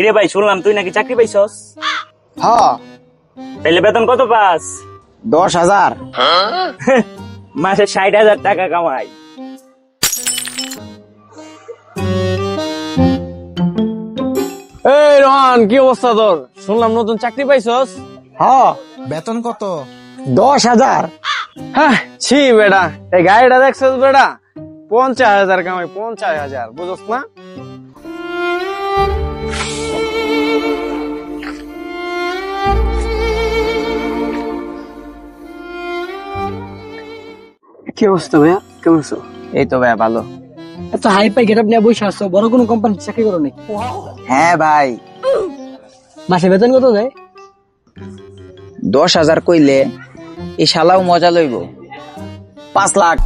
কিরে ভাই, শুনলাম তুই নাকি চাকরি পাইছস? হ, তাইলে বেতন কত পাস? 10,000। মাসে 60,000 টাকা কামাই। এই রোহান, কি অবস্থা তোর? শুনলাম নতুন চাকরি পাইছস। হ, বেতন কত? 10,000। হ্যাঁ, ছি বেটা, এই গাড়িটা দেখছস বেটা? 50,000 কামাই, 50,000, বুঝছ না? কি অবস্থা ভাইয়া, কেমন আছো? এই তো ভাই ভালো। এত হাই পাই গেটআপ নিয়ে বসে আসছো, বড় কোনো কোম্পানি চাকরি করো নাকি? হ্যাঁ ভাই, মাসে বেতন কত যায়? 10,000 কইলে এই শালাও মজা লইব। 5 লাখ।